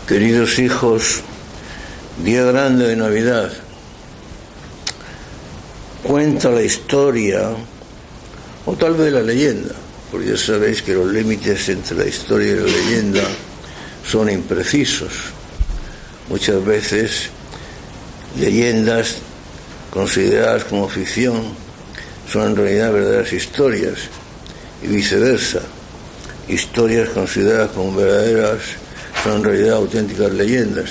Queridos hijos, día grande de Navidad. Cuenta la historia, o tal vez la leyenda, porque ya sabéis que los límites entre la historia y la leyenda son imprecisos. Muchas veces leyendas consideradas como ficción son en realidad verdaderas historias, y viceversa. Historias consideradas como verdaderas son en realidad auténticas leyendas.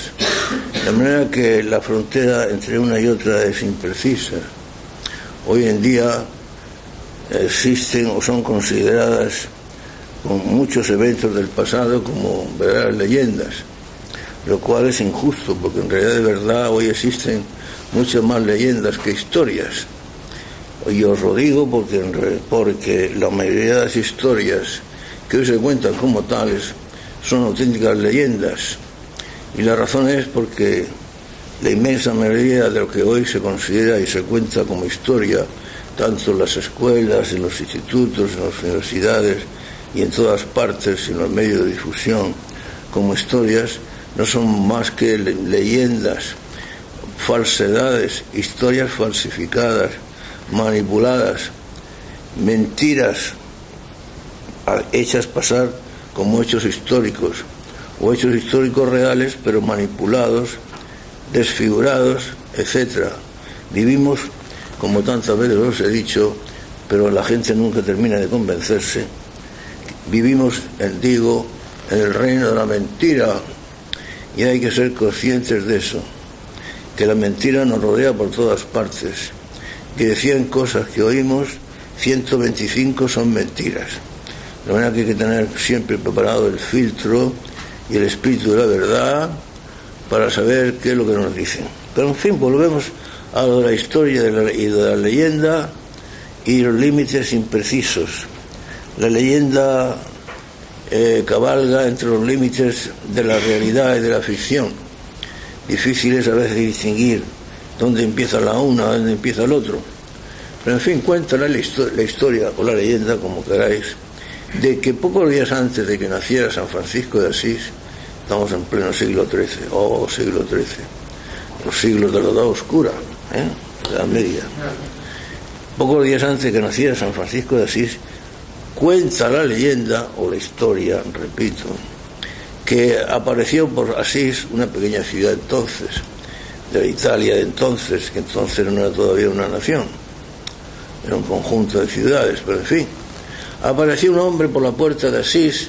De manera que la frontera entre una y otra es imprecisa. Hoy en día existen o son consideradas con muchos eventos del pasado como verdaderas leyendas, lo cual es injusto, porque en realidad de verdad hoy existen muchas más leyendas que historias. Y os lo digo porque la mayoría de las historias que hoy se cuentan como tales son auténticas leyendas, y la razón es porque la inmensa mayoría de lo que hoy se considera y se cuenta como historia, tanto en las escuelas, en los institutos, en las universidades y en todas partes, en los medios de difusión, como historias, no son más que leyendas, falsedades, historias falsificadas, manipuladas, mentiras hechas pasar como hechos históricos, o hechos históricos reales, pero manipulados, desfigurados, etc. Vivimos, como tantas veces os he dicho, pero la gente nunca termina de convencerse, vivimos, en el reino de la mentira, y hay que ser conscientes de eso, que la mentira nos rodea por todas partes, que 100 cosas que oímos, 125 son mentiras. De manera que hay que tener siempre preparado el filtro y el espíritu de la verdad para saber qué es lo que nos dicen. Pero en fin, volvemos a lo de la historia y de la leyenda y los límites imprecisos. La leyenda cabalga entre los límites de la realidad y de la ficción. Difícil es a veces distinguir dónde empieza la una, dónde empieza el otro. Pero en fin, cuéntala la historia o la leyenda, como queráis, de que pocos días antes de que naciera San Francisco de Asís, estamos en pleno siglo XIII, siglo XIII, los siglos de la Edad Oscura, la Edad Media. Pocos días antes de que naciera San Francisco de Asís, cuenta la leyenda, o la historia, repito, que apareció por Asís, una pequeña ciudad entonces, de la Italia de entonces, que entonces no era todavía una nación, era un conjunto de ciudades, pero en fin. Apareció un hombre por la puerta de Asís,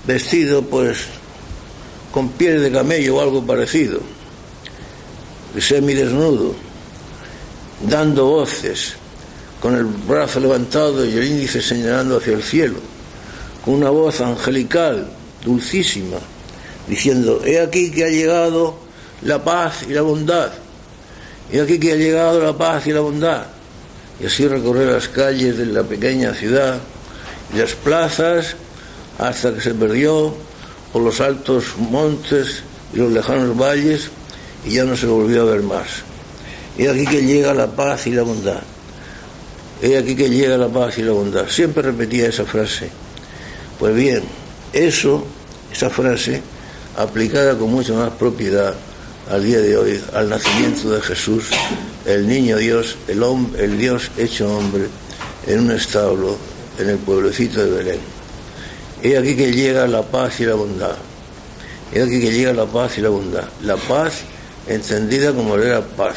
vestido pues con piel de camello o algo parecido, semidesnudo, dando voces, con el brazo levantado y el índice señalando hacia el cielo, con una voz angelical, dulcísima, diciendo: he aquí que ha llegado la paz y la bondad, he aquí que ha llegado la paz y la bondad. Y así recorrió las calles de la pequeña ciudad y las plazas hasta que se perdió por los altos montes y los lejanos valles y ya no se volvió a ver más. He aquí que llega la paz y la bondad. He aquí que llega la paz y la bondad. Siempre repetía esa frase. Pues bien, esa frase, aplicada con mucha más propiedad al día de hoy, al nacimiento de Jesús, el niño Dios, el Dios hecho hombre, en un establo, en el pueblecito de Belén. He aquí que llega la paz y la bondad. He aquí que llega la paz y la bondad. La paz entendida como era paz,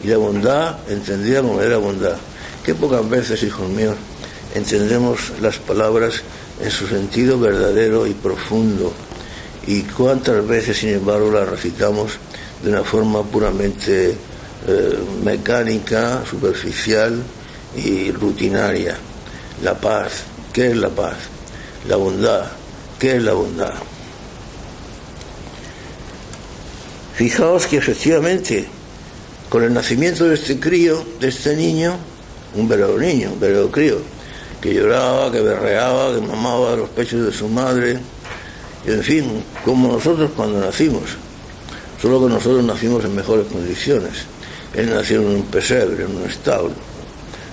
y la bondad entendida como era bondad. Qué pocas veces, hijos míos, entendemos las palabras en su sentido verdadero y profundo, y cuántas veces, sin embargo, las recitamos de una forma puramente mecánica, superficial y rutinaria. La paz, ¿qué es la paz? La bondad, ¿qué es la bondad? Fijaos que efectivamente, con el nacimiento de este crío, de este niño, un verdadero crío, que lloraba, que berreaba, que mamaba los pechos de su madre, y en fin, como nosotros cuando nacimos, solo que nosotros nacimos en mejores condiciones. Él nació en un pesebre, en un establo,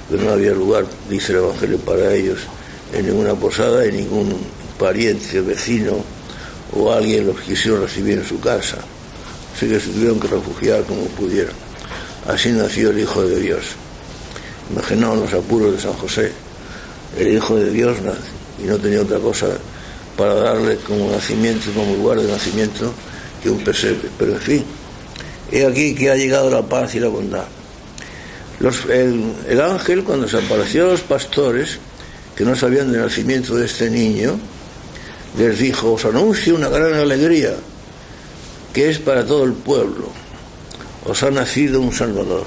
pero no había lugar, dice el Evangelio, para ellos en ninguna posada, y ningún pariente, vecino o alguien los quisiera recibir en su casa, así que se tuvieron que refugiar como pudieron. Así nació el Hijo de Dios. Imaginaos los apuros de San José. El Hijo de Dios nace y no tenía otra cosa para darle como nacimiento, como lugar de nacimiento, que un pesebre. Pero en fin, he aquí que ha llegado la paz y la bondad. El ángel, cuando se apareció a los pastores que no sabían del nacimiento de este niño, les dijo: os anuncio una gran alegría que es para todo el pueblo. Os ha nacido un Salvador.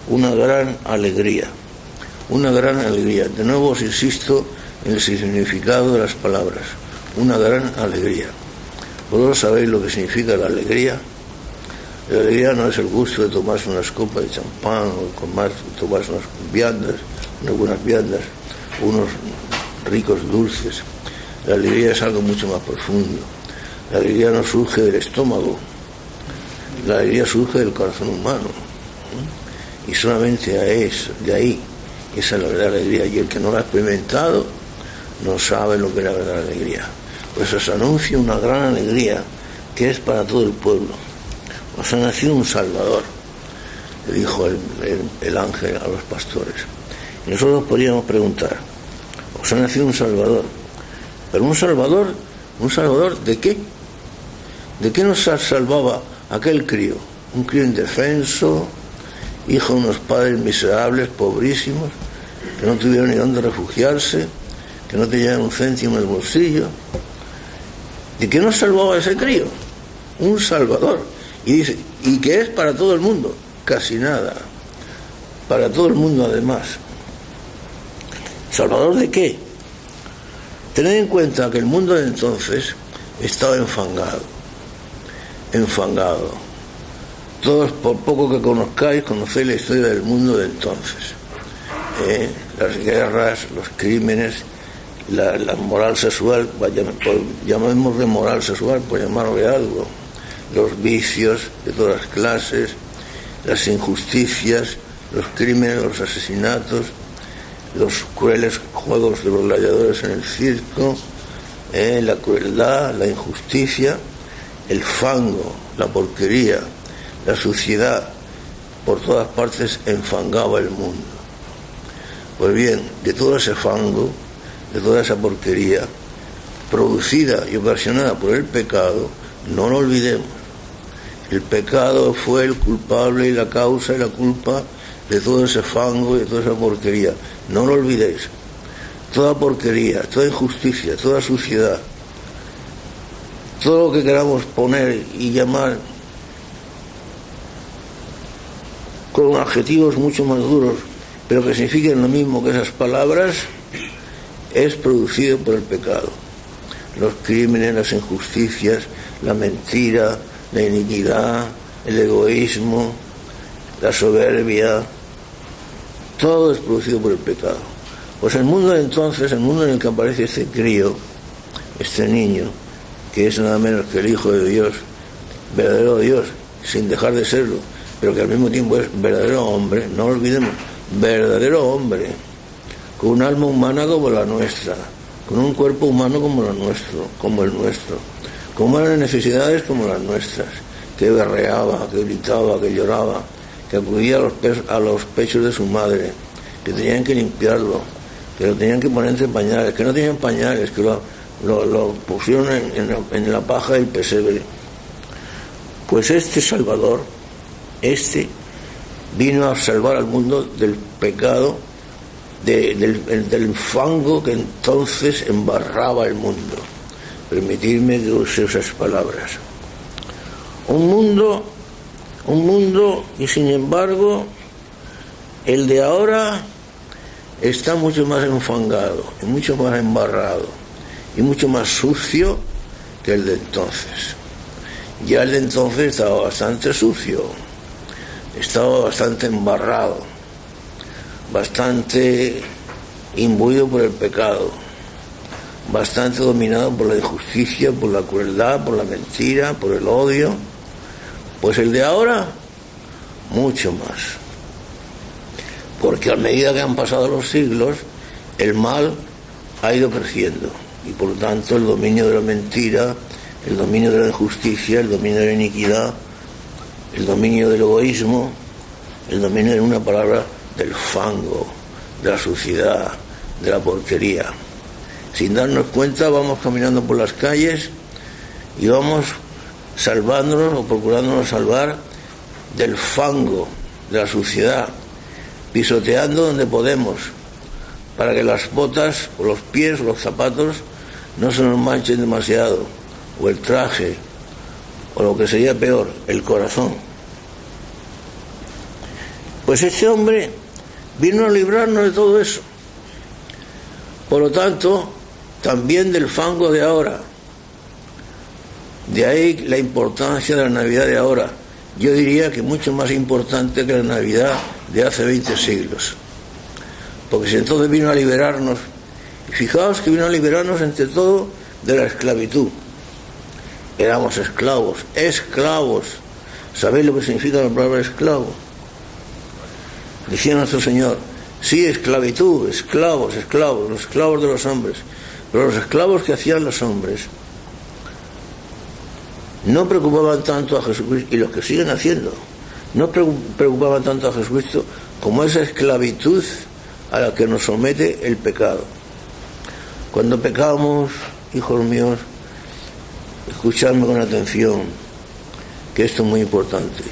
Una gran alegría. Una gran alegría. De nuevo os insisto en el significado de las palabras. Una gran alegría. ¿Vosotros sabéis lo que significa la alegría? La alegría no es el gusto de tomarse unas copas de champán o tomarse unas viandas, unas buenas viandas, unos ricos dulces. La alegría es algo mucho más profundo. La alegría no surge del estómago. La alegría surge del corazón humano. Y solamente de ahí, esa es la verdadera alegría. Y el que no la ha experimentado no sabe lo que es la verdadera alegría. Pues os anuncio una gran alegría que es para todo el pueblo. Os ha nacido un Salvador, le dijo el ángel a los pastores. Y nosotros podríamos preguntar: os ha nacido un Salvador. ¿Pero un Salvador de qué? ¿De qué nos salvaba aquel crío? Un crío indefenso, hijo de unos padres miserables, pobrísimos, que no tuvieron ni dónde refugiarse, que no tenían un céntimo en el bolsillo. ¿De qué nos salvaba ese crío? Un Salvador. Y dice, ¿y qué es para todo el mundo? Casi nada. Para todo el mundo, además. ¿Salvador de qué? Tened en cuenta que el mundo de entonces estaba enfangado. Todos, por poco que conozcáis, conocéis la historia del mundo de entonces. Las guerras, los crímenes, la moral sexual, llamémosle moral sexual por llamarle algo, los vicios de todas las clases, las injusticias, los crímenes, los asesinatos, los crueles juegos de los gladiadores en el circo, la crueldad, la injusticia, el fango, la porquería, la suciedad, por todas partes enfangaba el mundo. Pues bien, de todo ese fango, de toda esa porquería, producida y ocasionada por el pecado, no lo olvidemos. El pecado fue el culpable y la causa y la culpa de todo ese fango y de toda esa porquería. No lo olvidéis. Toda porquería, toda injusticia, toda suciedad, todo lo que queramos poner y llamar con adjetivos mucho más duros, pero que signifiquen lo mismo que esas palabras, es producido por el pecado. Los crímenes, las injusticias, la mentira, la iniquidad, el egoísmo, la soberbia, todo es producido por el pecado. Pues el mundo de entonces, el mundo en el que aparece este crío, este niño, que es nada menos que el Hijo de Dios, verdadero Dios, sin dejar de serlo, pero que al mismo tiempo es verdadero hombre, no lo olvidemos, verdadero hombre, con un alma humana como la nuestra, con un cuerpo humano como el nuestro, con unas necesidades como las nuestras, que berreaba, que gritaba, que lloraba, que acudía a los pechos de su madre, que tenían que limpiarlo, que lo tenían que poner entre pañales, que no tenían pañales, que lo pusieron en la paja del pesebre. Pues este Salvador, vino a salvar al mundo del pecado, del fango que entonces embarraba el mundo. Permitidme que use esas palabras. Un mundo y sin embargo el de ahora está mucho más enfangado y mucho más embarrado y mucho más sucio que el de entonces. Ya el de entonces estaba bastante sucio, estaba bastante embarrado, bastante imbuido por el pecado, bastante dominado por la injusticia, por la crueldad, por la mentira, por el odio. Pues el de ahora, mucho más. Porque a medida que han pasado los siglos, el mal ha ido creciendo. Y por lo tanto el dominio de la mentira, el dominio de la injusticia, el dominio de la iniquidad, el dominio del egoísmo, el dominio, en una palabra, del fango, de la suciedad, de la porquería. Sin darnos cuenta vamos caminando por las calles y vamos salvándonos o procurándonos salvar del fango, de la suciedad, pisoteando donde podemos, para que las botas o los pies o los zapatos no se nos manchen demasiado, o el traje, o lo que sería peor, el corazón. Pues este hombre vino a librarnos de todo eso. Por lo tanto, también del fango de ahora. De ahí la importancia de la Navidad de ahora. Yo diría que mucho más importante que la Navidad de hace 20 siglos. Porque si entonces vino a liberarnos, y fijaos que vino a liberarnos entre todo de la esclavitud. Éramos esclavos. ¿Sabéis lo que significa la palabra esclavo? Decía nuestro Señor, sí, esclavitud, esclavos, los esclavos de los hombres. Pero los esclavos que hacían los hombres no preocupaban tanto a Jesucristo, y los que siguen haciendo, no preocupaban tanto a Jesucristo como esa esclavitud a la que nos somete el pecado. Cuando pecamos, hijos míos, escuchadme con atención, que esto es muy importante.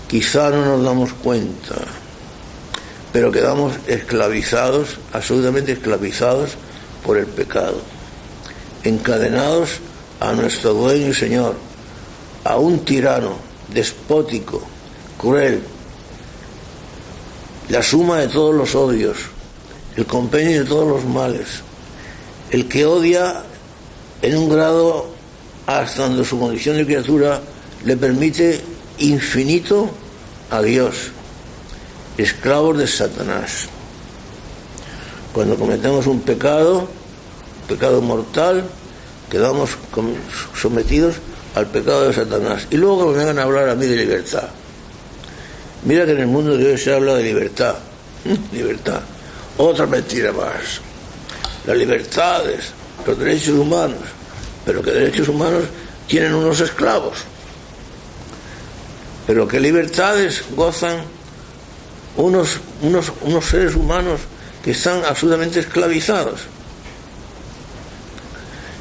Quizá no nos damos cuenta, pero quedamos esclavizados, absolutamente esclavizados por el pecado, encadenados a nuestro dueño y Señor, a un tirano despótico, cruel, la suma de todos los odios, el compendio de todos los males, el que odia en un grado hasta donde su condición de criatura le permite infinito a Dios, esclavos de Satanás. Cuando cometemos un pecado mortal, quedamos sometidos al pecado de Satanás. Y luego que me vengan a hablar a mí de libertad. Mira que en el mundo de hoy se habla de libertad. Libertad. Otra mentira más. Las libertades, los derechos humanos. Pero ¿qué derechos humanos tienen unos esclavos? Pero ¿qué libertades gozan unos seres humanos que están absolutamente esclavizados?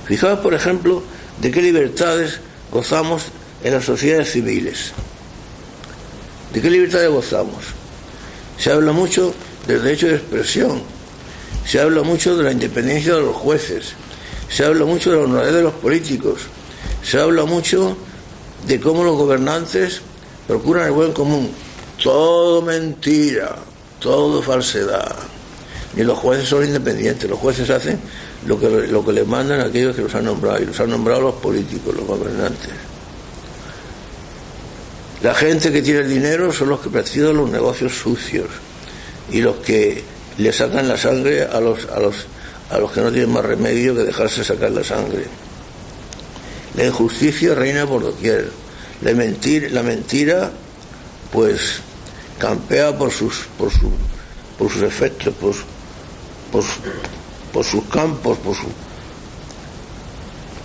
Fijaos, por ejemplo, de qué libertades gozamos en las sociedades civiles. ¿De qué libertades gozamos? Se habla mucho del derecho de expresión, se habla mucho de la independencia de los jueces, se habla mucho de la honradez de los políticos, se habla mucho de cómo los gobernantes procuran el buen común. Todo mentira, todo falsedad. Ni los jueces son independientes, los jueces hacen lo que les mandan a aquellos que los han nombrado, y los han nombrado los políticos, los gobernantes. La gente que tiene el dinero son los que practican los negocios sucios y los que le sacan la sangre a los que no tienen más remedio que dejarse sacar la sangre. La injusticia reina por doquier. La mentira pues campea por sus efectos, por sus campos,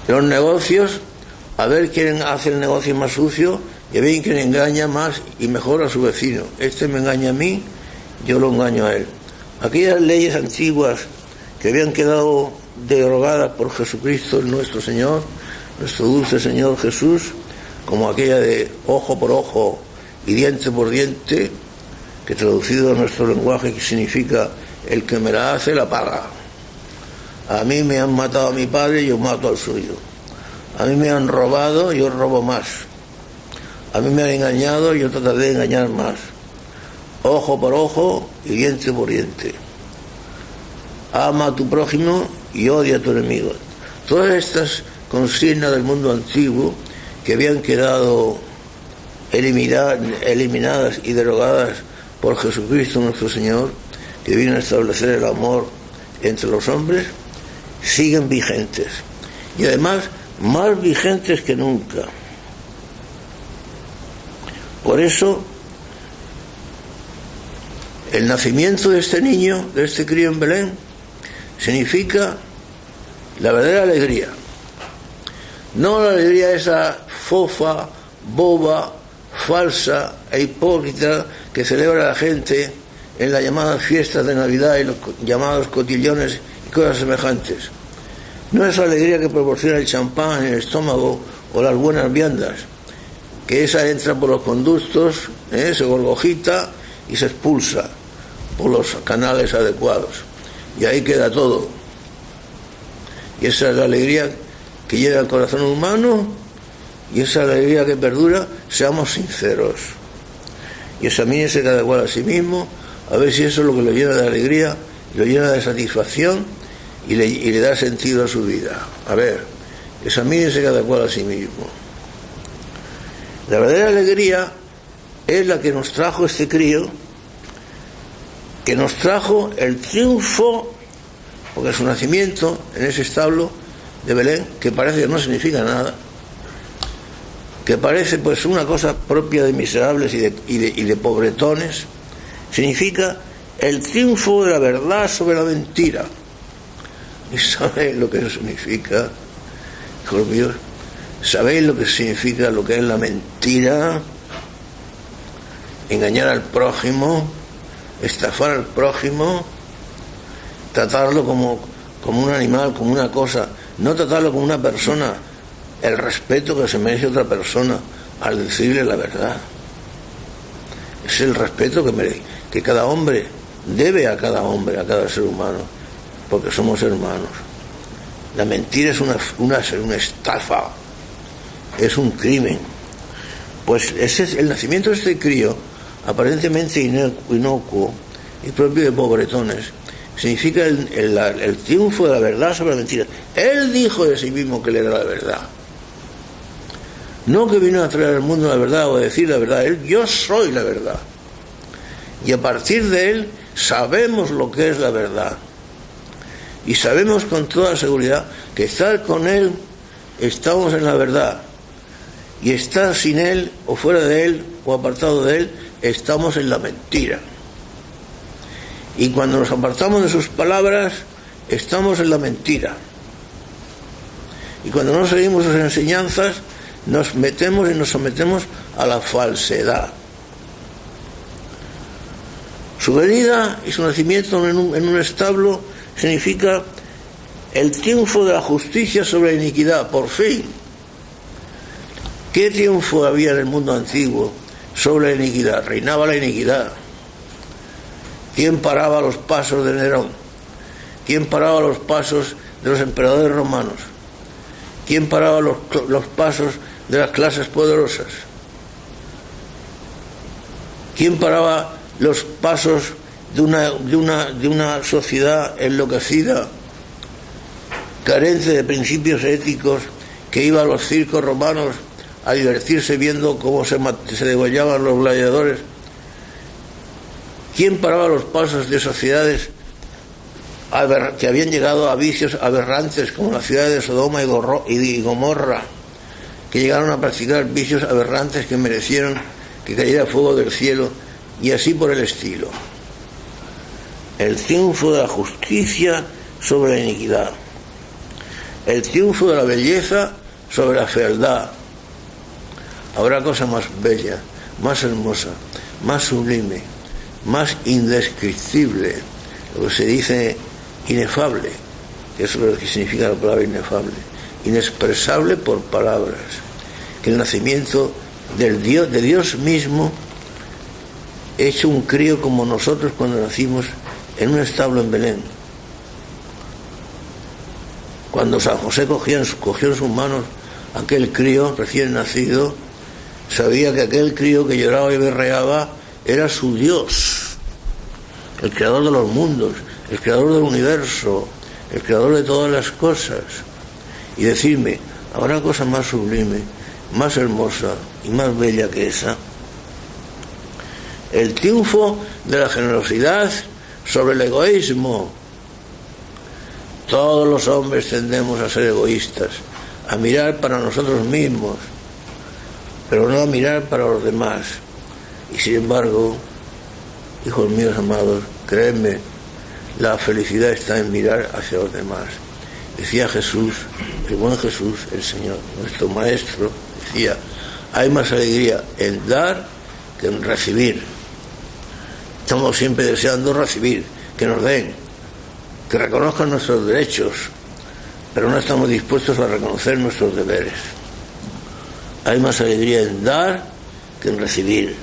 los negocios, a ver quién hace el negocio más sucio y a ver quién engaña más y mejor a su vecino. Este me engaña a mí, yo lo engaño a él. Aquellas leyes antiguas que habían quedado derogadas por Jesucristo, nuestro Señor, nuestro dulce Señor Jesús, como aquella de ojo por ojo y diente por diente, que traducido a nuestro lenguaje significa el que me la hace la paga. A mí me han matado a mi padre, yo mato al suyo. A mí me han robado, yo robo más. A mí me han engañado, yo trataré de engañar más. Ojo por ojo y diente por diente. Ama a tu prójimo y odia a tu enemigo. Todas estas consignas del mundo antiguo que habían quedado eliminadas y derogadas por Jesucristo nuestro Señor, que vino a establecer el amor entre los hombres, siguen vigentes. Y además, más vigentes que nunca. Por eso, el nacimiento de este niño, de este crío en Belén, significa la verdadera alegría. No la alegría esa fofa, boba, falsa e hipócrita que celebra la gente en las llamadas fiestas de Navidad y los llamados cotillones y cosas semejantes. No es la alegría que proporciona el champán en el estómago o las buenas viandas, que esa entra por los conductos, se gorgojita y se expulsa por los canales adecuados. Y ahí queda todo. Y esa es la alegría que llega al corazón humano, y esa es la alegría que perdura. Seamos sinceros y examínese cada cual a sí mismo, a ver si eso es lo que lo llena de alegría, lo llena de satisfacción y le da sentido a su vida. A ver, examínese cada cual a sí mismo. La verdadera alegría es la que nos trajo este crío, que nos trajo el triunfo, porque su nacimiento en ese establo de Belén, que parece que no significa nada, que parece pues una cosa propia de miserables y de pobretones, significa el triunfo de la verdad sobre la mentira. ¿Y sabéis lo que eso significa, hijos míos? ¿Sabéis lo que significa lo que es la mentira? Engañar al prójimo, estafar al prójimo, tratarlo como un animal, como una cosa, no tratarlo como una persona, el respeto que se merece otra persona al decirle la verdad. Es el respeto que cada hombre debe a cada hombre, a cada ser humano, porque somos hermanos. La mentira es una estafa, es un crimen. Pues ese es el nacimiento de este crío, aparentemente inocuo y propio de pobretones, significa el triunfo de la verdad sobre la mentira. Él dijo de sí mismo que él era la verdad. No que vino a traer al mundo la verdad o a decir la verdad. Yo soy la verdad. Y a partir de él sabemos lo que es la verdad. Y sabemos con toda seguridad que estar con él estamos en la verdad. Y estar sin él o fuera de él o apartado de él estamos en la mentira. Y cuando nos apartamos de sus palabras estamos en la mentira. Y cuando no seguimos sus enseñanzas nos metemos y nos sometemos a la falsedad. Su venida y su nacimiento en un establo significa el triunfo de la justicia sobre la iniquidad, por fin. ¿Qué triunfo había en el mundo antiguo sobre la iniquidad? Reinaba la iniquidad. ¿Quién paraba los pasos de Nerón? ¿Quién paraba los pasos de los emperadores romanos? ¿Quién paraba los pasos de las clases poderosas? ¿Quién paraba los pasos de una sociedad enloquecida, carente de principios éticos, que iba a los circos romanos a divertirse viendo cómo se degollaban los gladiadores? ¿Quién paraba los pasos de sociedades que habían llegado a vicios aberrantes como las ciudades de Sodoma y Gomorra, que llegaron a practicar vicios aberrantes que merecieron que cayera fuego del cielo, y así por el estilo? El triunfo de la justicia sobre la iniquidad, el triunfo de la belleza sobre la fealdad. Habrá cosa más bella, más hermosa, más sublime, más indescriptible, lo que se dice inefable, que eso es lo que significa la palabra inefable, inexpresable por palabras, que el nacimiento de Dios mismo, hecho un crío como nosotros cuando nacimos en un establo en Belén. Cuando San José cogió en sus manos aquel crío recién nacido, sabía que aquel crío que lloraba y berreaba era su Dios, el creador de los mundos, el creador del universo, el creador de todas las cosas. Y decirme, ¿habrá cosa más sublime, más hermosa y más bella que esa? El triunfo de la generosidad sobre el egoísmo. Todos los hombres tendemos a ser egoístas, a mirar para nosotros mismos, pero no a mirar para los demás. Y sin embargo, hijos míos amados, créanme, la felicidad está en mirar hacia los demás. decía Jesús, el buen Jesús, el Señor, nuestro Maestro, decía, hay más alegría en dar que en recibir. Estamos siempre deseando recibir, que nos den, que reconozcan nuestros derechos, pero no estamos dispuestos a reconocer nuestros deberes. Hay más alegría en dar que en recibir.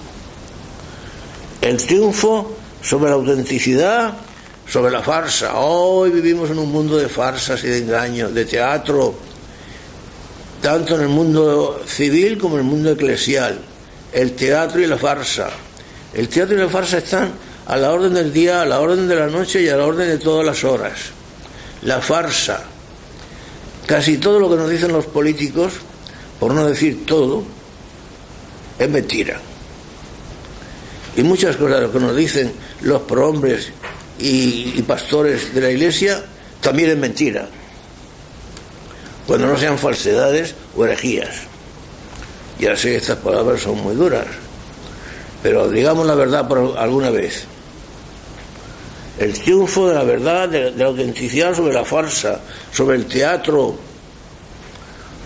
El triunfo sobre la autenticidad, sobre la farsa. Hoy vivimos en un mundo de farsas y de engaños, de teatro, tanto en el mundo civil como en el mundo eclesial. El teatro y la farsa. El teatro y la farsa están a la orden del día, a la orden de la noche y a la orden de todas las horas. La farsa. Casi todo lo que nos dicen los políticos, por no decir todo, es mentira. Y muchas cosas que nos dicen los prohombres y pastores de la Iglesia también es mentira, cuando no sean falsedades o herejías. Ya sé que estas palabras son muy duras, pero digamos la verdad por alguna vez. El triunfo de la verdad, de la autenticidad sobre la farsa, sobre el teatro.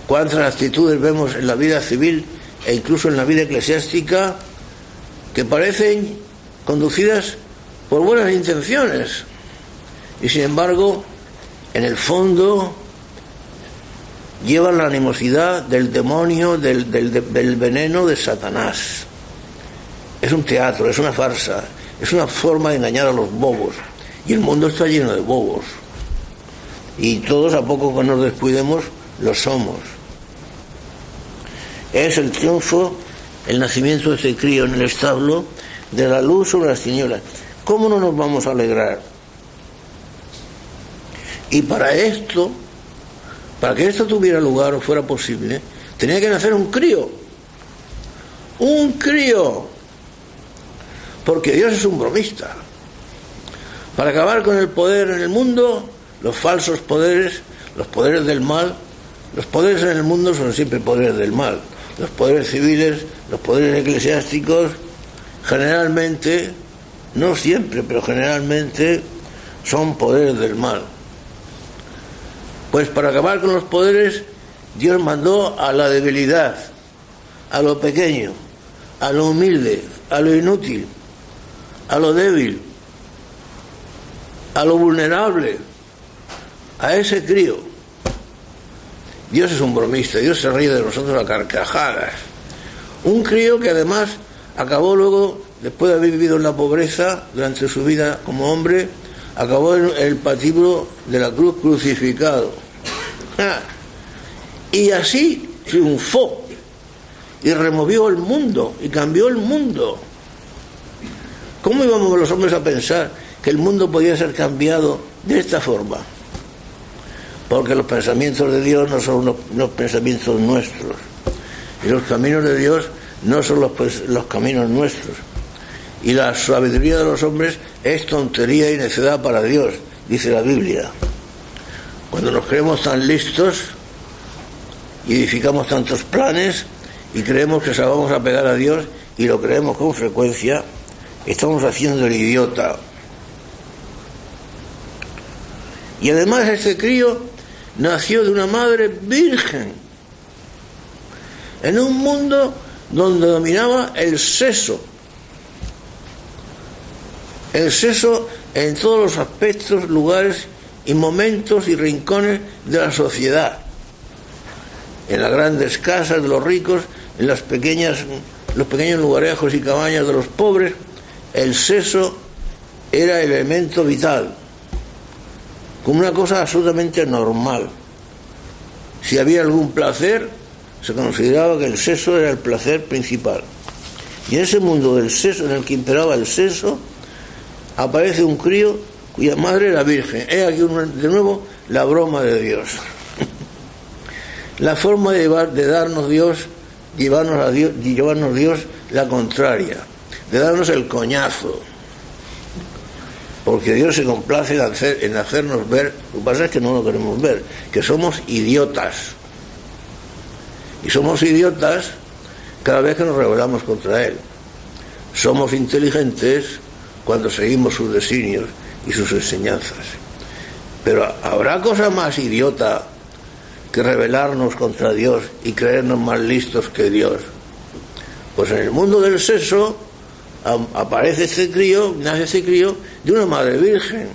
Cuántas actitudes vemos en la vida civil e incluso en la vida eclesiástica que parecen conducidas por buenas intenciones y sin embargo en el fondo llevan la animosidad del demonio, del veneno de Satanás. Es un teatro, es una farsa, es una forma de engañar a los bobos, y el mundo está lleno de bobos y todos, a poco que nos descuidemos, lo somos. Es el triunfo, el nacimiento de este crío en el establo, de la luz sobre las tinieblas. ¿Cómo no nos vamos a alegrar? Y para esto, para que esto tuviera lugar o fuera posible, tenía que nacer un crío. Un crío. Porque Dios es un bromista. Para acabar con el poder en el mundo, los falsos poderes, los poderes del mal, los poderes en el mundo son siempre poderes del mal. Los poderes civiles, los poderes eclesiásticos, generalmente, no siempre, pero generalmente son poderes del mal. Pues para acabar con los poderes, Dios mandó a la debilidad, a lo pequeño, a lo humilde, a lo inútil, a lo débil, a lo vulnerable, a ese crío. Dios es un bromista, Dios se ríe de nosotros a carcajadas. Un crío que además acabó luego, después de haber vivido en la pobreza durante su vida como hombre, acabó en el patíbulo de la cruz crucificado. Y así triunfó y removió el mundo y cambió el mundo. ¿Cómo íbamos los hombres a pensar que el mundo podía ser cambiado de esta forma? Porque los pensamientos de Dios no son los pensamientos nuestros, y los caminos de Dios no son los caminos nuestros, y la sabiduría de los hombres es tontería y necedad para Dios, dice la Biblia. Cuando nos creemos tan listos y edificamos tantos planes y creemos que se la vamos a pegar a Dios, y lo creemos con frecuencia, estamos haciendo el idiota. Y además este crío nació de una madre virgen, en un mundo donde dominaba el sexo en todos los aspectos, lugares y momentos y rincones de la sociedad, en las grandes casas de los ricos, en los pequeños lugarejos y cabañas de los pobres. El sexo era el elemento vital, como una cosa absolutamente normal. Si había algún placer, se consideraba que el sexo era el placer principal. Y en ese mundo del sexo, en el que imperaba el sexo, aparece un crío cuya madre era virgen. He aquí de nuevo la broma de Dios. La forma de darnos Dios, llevarnos Dios la contraria, de darnos el coñazo. Porque Dios se complace en hacernos ver, lo que pasa es que no lo queremos ver, que somos idiotas. Y somos idiotas cada vez que nos rebelamos contra Él. Somos inteligentes cuando seguimos sus designios y sus enseñanzas. Pero ¿habrá cosa más idiota que rebelarnos contra Dios y creernos más listos que Dios? Pues en el mundo del sexo aparece este crío, nace este crío de una madre virgen.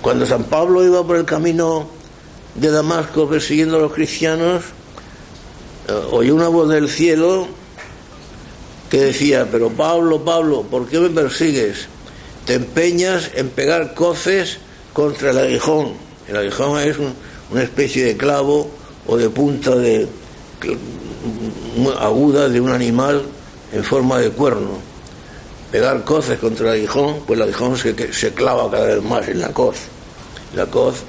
Cuando San Pablo iba por el camino de Damasco persiguiendo a los cristianos, oyó una voz del cielo que decía: pero Pablo, Pablo, ¿por qué me persigues? Te empeñas en pegar coces contra el aguijón. El aguijón es una especie de clavo o de punta aguda de un animal en forma de cuerno. Pegar coces contra el aguijón, pues el aguijón se clava cada vez más en la coz. La coz,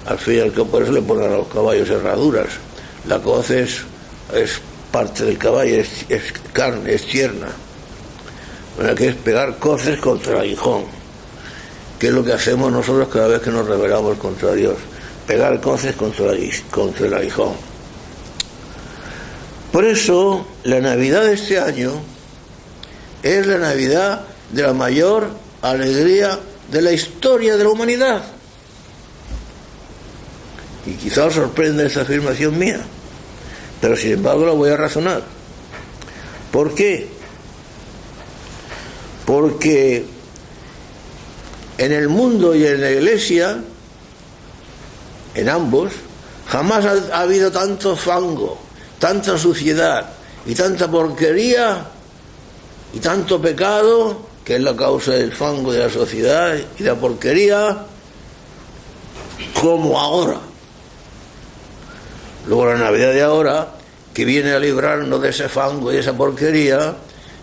al fin y al cabo, por eso le ponen a los caballos herraduras. La coz es parte del caballo, es carne, es tierna. Bueno, que es pegar coces contra el aguijón, que es lo que hacemos nosotros cada vez que nos rebelamos contra Dios, pegar coces contra el aguijón. Por eso la Navidad de este año es la Navidad de la mayor alegría de la historia de la humanidad. Y quizá os sorprenda esta afirmación mía, pero sin embargo la voy a razonar. ¿Por qué? Porque en el mundo y en la Iglesia, en ambos, jamás ha habido tanto fango, tanta suciedad y tanta porquería y tanto pecado, que es la causa del fango de la sociedad y la porquería, como ahora. Luego la Navidad de ahora, que viene a librarnos de ese fango y esa porquería,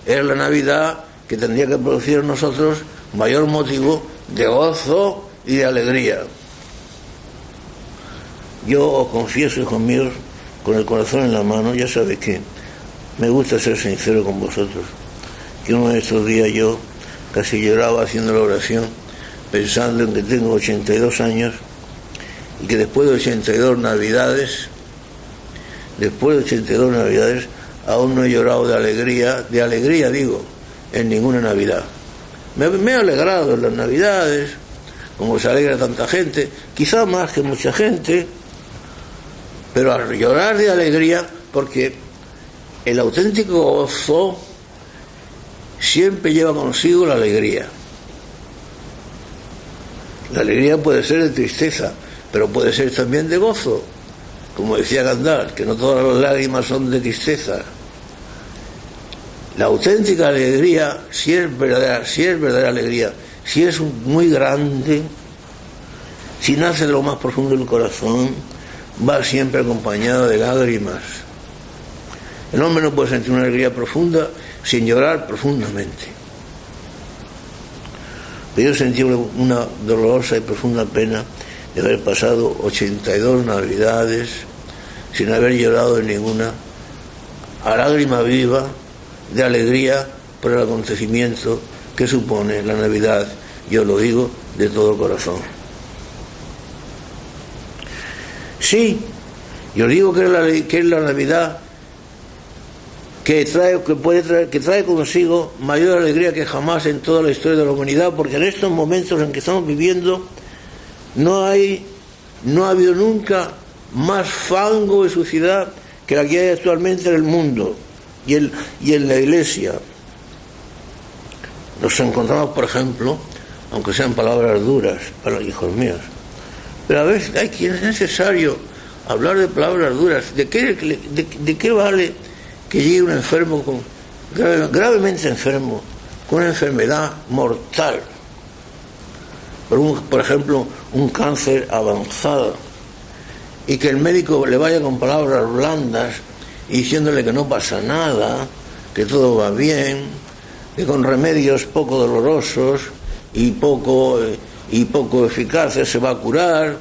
es la Navidad que tendría que producir en nosotros mayor motivo de gozo y de alegría. Yo os confieso, hijos míos, con el corazón en la mano, ya sabéis que me gusta ser sincero con vosotros, que uno de estos días yo casi lloraba haciendo la oración, pensando en que tengo 82 años y que después de 82 navidades, aún no he llorado de alegría digo, en ninguna Navidad. Me he alegrado en las Navidades, como se alegra tanta gente, quizá más que mucha gente, pero a llorar de alegría, porque el auténtico gozo siempre lleva consigo la alegría. La alegría puede ser de tristeza, pero puede ser también de gozo, como decía Gandalf, que no todas las lágrimas son de tristeza. La auténtica alegría, si es verdadera alegría, si es muy grande, si nace de lo más profundo del corazón, va siempre acompañada de lágrimas. El hombre no puede sentir una alegría profunda sin llorar profundamente. Pero yo sentí una dolorosa y profunda pena de haber pasado 82 Navidades sin haber llorado en ninguna, a lágrima viva de alegría por el acontecimiento que supone la Navidad. Yo lo digo de todo corazón. Sí, yo digo que es la Navidad que trae consigo mayor alegría que jamás en toda la historia de la humanidad, porque en estos momentos en que estamos viviendo no ha habido nunca más fango y suciedad que la que hay actualmente en el mundo y en la Iglesia. Nos encontramos, por ejemplo, aunque sean palabras duras para los hijos míos, pero a veces hay quien es necesario hablar de palabras duras. ¿De qué vale que llegue un enfermo gravemente enfermo, con una enfermedad mortal, por ejemplo un cáncer avanzado, y que el médico le vaya con palabras blandas y diciéndole que no pasa nada, que todo va bien, que con remedios poco dolorosos y poco eficaces se va a curar?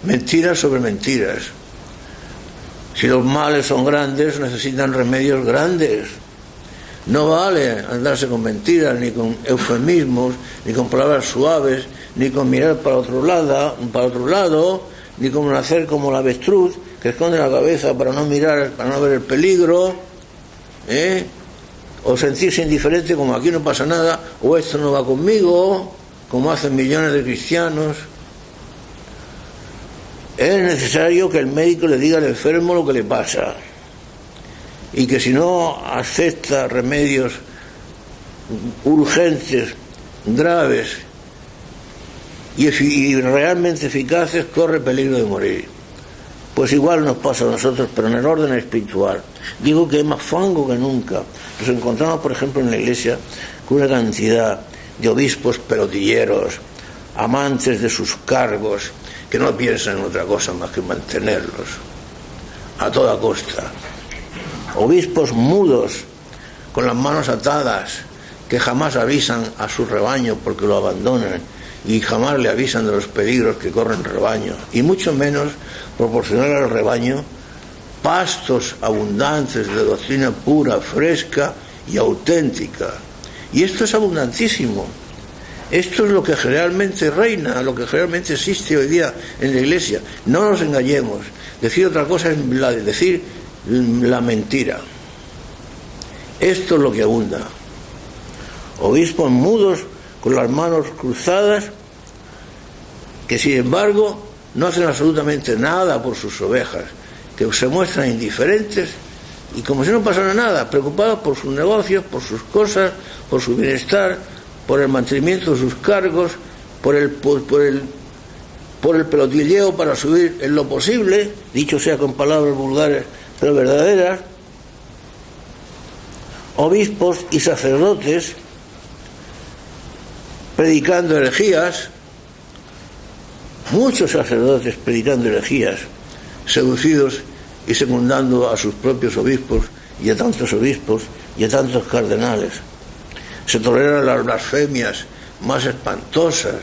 Mentiras sobre mentiras. Si los males son grandes, necesitan remedios grandes. No vale andarse con mentiras, ni con eufemismos, ni con palabras suaves, ni con mirar para otro lado, ni con hacer como la avestruz, que esconde la cabeza para no mirar, para no ver el peligro, o sentirse indiferente como aquí no pasa nada, o esto no va conmigo, como hacen millones de cristianos. Es necesario que el médico le diga al enfermo lo que le pasa, y que si no acepta remedios urgentes, graves y realmente eficaces, corre peligro de morir. Pues igual nos pasa a nosotros, pero en el orden espiritual. Digo que es más fango que nunca. Nos encontramos, por ejemplo, en la Iglesia con una cantidad de obispos pelotilleros, amantes de sus cargos, que no piensan en otra cosa más que mantenerlos a toda costa. Obispos mudos, con las manos atadas, que jamás avisan a su rebaño porque lo abandonan, y jamás le avisan de los peligros que corre el rebaño, y mucho menos proporcionar al rebaño pastos abundantes de doctrina pura, fresca y auténtica. Y esto es abundantísimo. Esto es lo que realmente reina, lo que realmente existe hoy día en la Iglesia. No nos engañemos. Decir otra cosa es decir la mentira. Esto es lo que abunda. Obispos mudos con las manos cruzadas, que sin embargo no hacen absolutamente nada por sus ovejas, que se muestran indiferentes y como si no pasara nada, preocupados por sus negocios, por sus cosas, por su bienestar, por el mantenimiento de sus cargos, por el pelotilleo para subir en lo posible, dicho sea con palabras vulgares pero verdaderas. Obispos y sacerdotes predicando herejías, muchos sacerdotes predicando herejías, seducidos y secundando a sus propios obispos y a tantos obispos y a tantos cardenales. Se toleran las blasfemias más espantosas.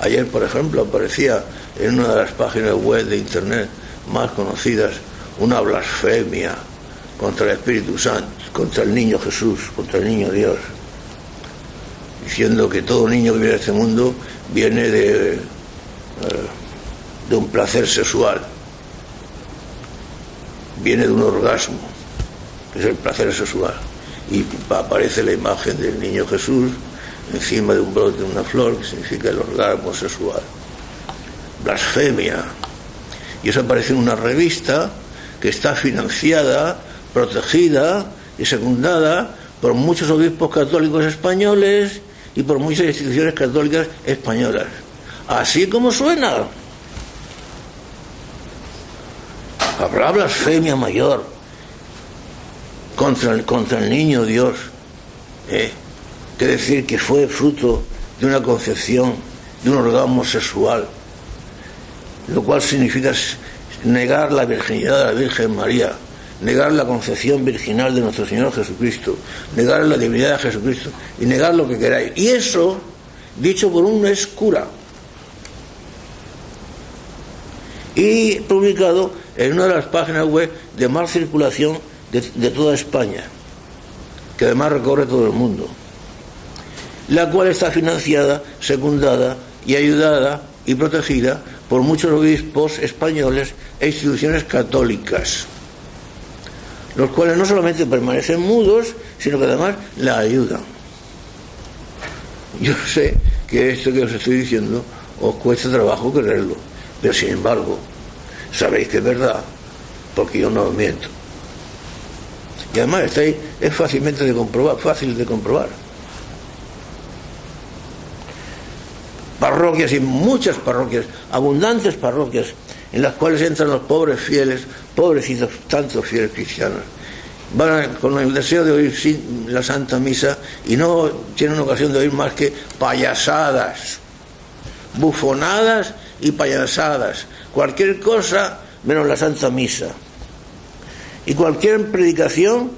Ayer, por ejemplo, aparecía en una de las páginas web de internet más conocidas una blasfemia contra el Espíritu Santo, contra el niño Jesús, contra el niño Dios, diciendo que todo niño que viene a este mundo viene de un placer sexual, viene de un orgasmo, que es el placer sexual, y aparece la imagen del niño Jesús encima de un brote de una flor, que significa el orgasmo sexual. Blasfemia. Y eso aparece en una revista que está financiada, protegida y secundada por muchos obispos católicos españoles y por muchas instituciones católicas españolas. Así como suena. Habrá blasfemia mayor contra el niño Dios, que decir que fue fruto de una concepción, de un orgasmo sexual, lo cual significa negar la virginidad de la Virgen María, negar la concepción virginal de nuestro Señor Jesucristo, negar la divinidad de Jesucristo y negar lo que queráis. Y eso, dicho por un ex cura y publicado en una de las páginas web de más circulación de toda España, que además recorre todo el mundo, la cual está financiada, secundada y ayudada y protegida por muchos obispos españoles e instituciones católicas, los cuales no solamente permanecen mudos, sino que además la ayudan. Yo sé que esto que os estoy diciendo os cuesta trabajo creerlo, pero sin embargo sabéis que es verdad, porque yo no os miento. Y además es fácil de comprobar. Parroquias y muchas parroquias, abundantes parroquias, en las cuales entran los pobres fieles, pobrecitos tantos fieles cristianos, van con el deseo de oír la Santa Misa y no tienen ocasión de oír más que payasadas, bufonadas y payasadas, cualquier cosa menos la Santa Misa. Y cualquier predicación,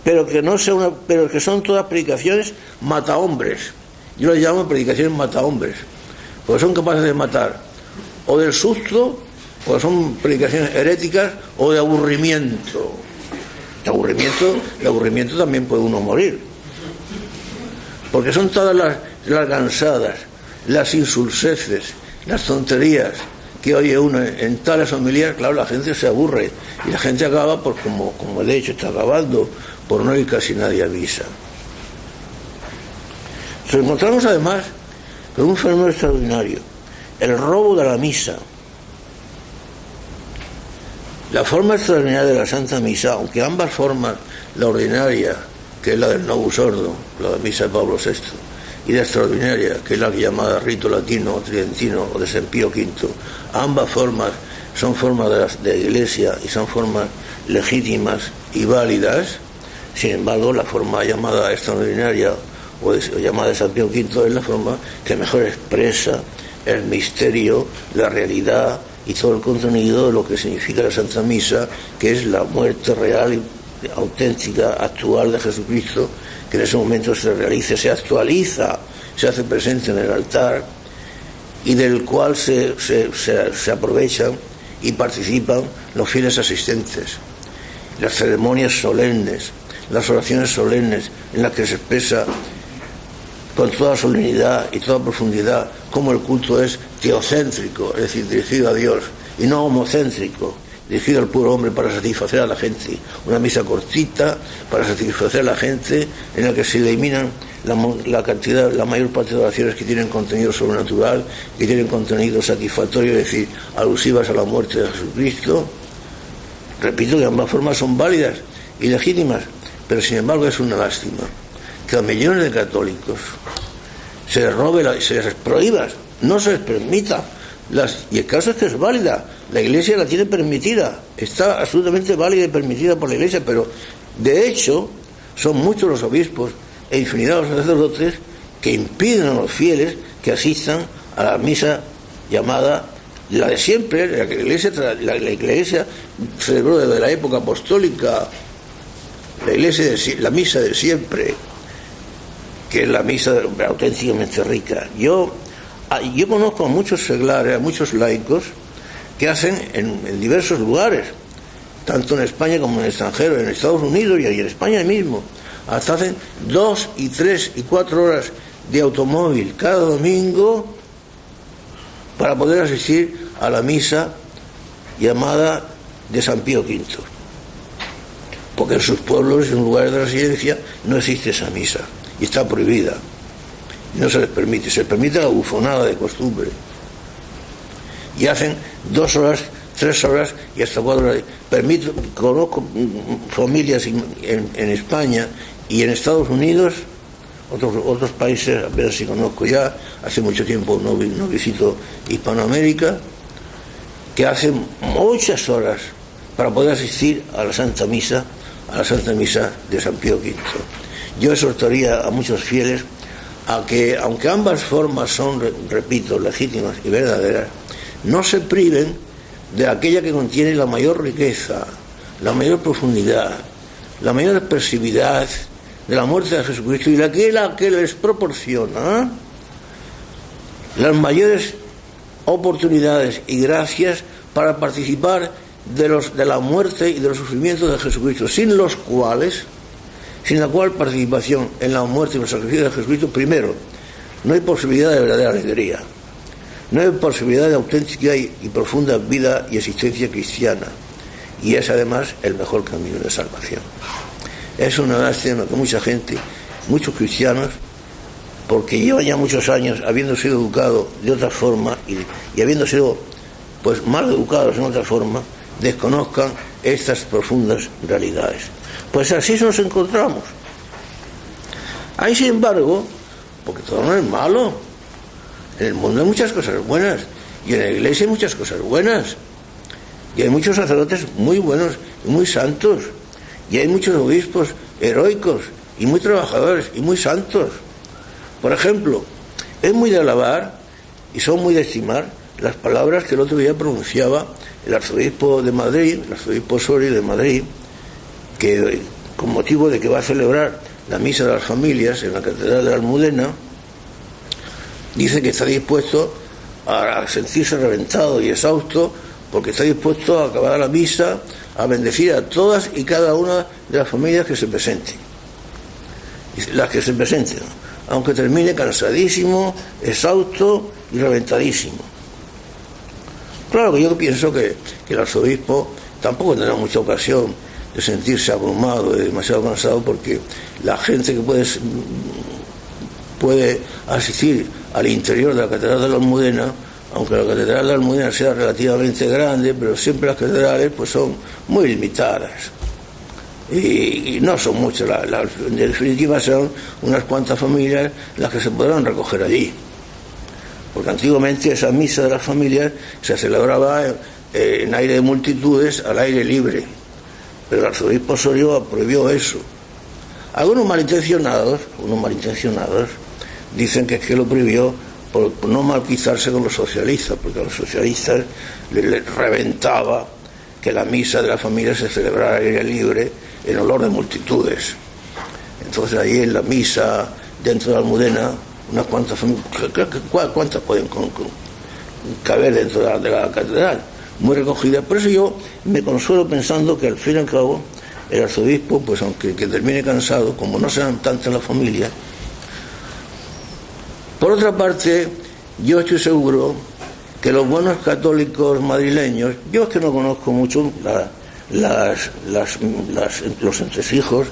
pero que son todas predicaciones matahombres. Yo las llamo predicaciones matahombres, porque son capaces de matar o del susto, o son predicaciones heréticas, o de aburrimiento. De aburrimiento también puede uno morir, porque son todas las gansadas, las insulseces, las tonterías que oye uno en tales homilías. Claro, la gente se aburre y la gente acaba, pues como de hecho está acabando, por no ir casi nadie a misa. Nos encontramos además pero un fenómeno extraordinario, el robo de la misa. La forma extraordinaria de la Santa Misa, aunque ambas formas, la ordinaria, que es la del Novus Ordo, la misa de Pablo VI, y la extraordinaria, que es la llamada rito latino o tridentino o de San Pío V, ambas formas son formas de la Iglesia y son formas legítimas y válidas. Sin embargo, la forma llamada extraordinaria o llamada de San Pío V es la forma que mejor expresa el misterio, la realidad y todo el contenido de lo que significa la Santa Misa, que es la muerte real y auténtica, actual de Jesucristo, que en ese momento se realiza, se actualiza, se hace presente en el altar, y del cual se aprovechan y participan los fieles asistentes. Las ceremonias solemnes, las oraciones solemnes, en las que se expresa con toda solemnidad y toda profundidad cómo el culto es teocéntrico, es decir, dirigido a Dios, y no homocéntrico, dirigido al puro hombre para satisfacer a la gente. Una misa cortita para satisfacer a la gente, en la que se eliminan la mayor parte de oraciones que tienen contenido sobrenatural, que tienen contenido satisfactorio, es decir, alusivas a la muerte de Jesucristo. Repito que ambas formas son válidas y legítimas, pero sin embargo es una lástima que a millones de católicos se les robe, se les prohíba, no se les permita. Y el caso es que es válida, la Iglesia la tiene permitida, está absolutamente válida y permitida por la Iglesia, pero de hecho son muchos los obispos e infinidad de los sacerdotes que impiden a los fieles que asistan a la misa llamada la de siempre, la Iglesia celebró desde la época apostólica, la misa de siempre, que es la misa auténticamente rica. Yo conozco a muchos seglares, a muchos laicos que hacen en diversos lugares, tanto en España como en el extranjero, en Estados Unidos y en España mismo, hasta hacen 2 y 3 y 4 horas de automóvil cada domingo para poder asistir a la misa llamada de San Pío V, porque en sus pueblos y en lugares de residencia no existe esa misa y está prohibida. No se les permite, se les permite la bufonada de costumbre. Y hacen 2 horas, 3 horas y hasta 4 horas. Conozco familias en España y en Estados Unidos, otros países apenas si conozco ya, hace mucho tiempo no visito Hispanoamérica, que hacen muchas horas para poder asistir a la Santa Misa de San Pío V. Yo exhortaría a muchos fieles a que, aunque ambas formas son, repito, legítimas y verdaderas, no se priven de aquella que contiene la mayor riqueza, la mayor profundidad, la mayor expresividad de la muerte de Jesucristo, y la que les proporciona las mayores oportunidades y gracias para participar de la muerte y de los sufrimientos de Jesucristo, sin la cual participación en la muerte y el sacrificio de Jesucristo, primero, no hay posibilidad de verdadera alegría, no hay posibilidad de auténtica y profunda vida y existencia cristiana, y es además el mejor camino de salvación. Es una lástima que mucha gente, muchos cristianos, porque llevan ya muchos años habiendo sido educados de otra forma y habiendo sido pues mal educados en otra forma, desconozcan estas profundas realidades. Pues así nos encontramos. Hay, sin embargo, porque todo no es malo, en el mundo hay muchas cosas buenas, y en la Iglesia hay muchas cosas buenas, y hay muchos sacerdotes muy buenos y muy santos, y hay muchos obispos heroicos y muy trabajadores y muy santos. Por ejemplo, es muy de alabar y son muy de estimar las palabras que el otro día pronunciaba el arzobispo de Madrid, el arzobispo Soria de Madrid, que con motivo de que va a celebrar la misa de las familias en la Catedral de la Almudena, dice que está dispuesto a sentirse reventado y exhausto, porque está dispuesto a acabar la misa, a bendecir a todas y cada una de las familias que se presenten, las que se presenten, aunque termine cansadísimo, exhausto y reventadísimo. Claro que yo pienso que el arzobispo tampoco tendrá mucha ocasión de sentirse abrumado y demasiado cansado, porque la gente que puede puede asistir al interior de la Catedral de la Almudena, aunque la Catedral de la Almudena sea relativamente grande, pero siempre las catedrales pues son muy limitadas. Y no son muchas, en definitiva son unas cuantas familias las que se podrán recoger allí. Porque antiguamente esa misa de las familias se celebraba en aire de multitudes, al aire libre. Pero el arzobispo Osorio prohibió eso. Algunos malintencionados dicen que es que lo prohibió por no malquizarse con los socialistas, porque a los socialistas les reventaba que la misa de la familia se celebrara al aire libre en olor de multitudes. Entonces ahí en la misa dentro de la Almudena, unas cuantas familias, ¿cuántas pueden caber dentro de la catedral? Muy recogidas. Por eso yo me consuelo pensando que al fin y al cabo el arzobispo, pues aunque que termine cansado, como no sean tantas las familias. Por otra parte, yo estoy seguro que los buenos católicos madrileños, yo es que no conozco mucho los entresijos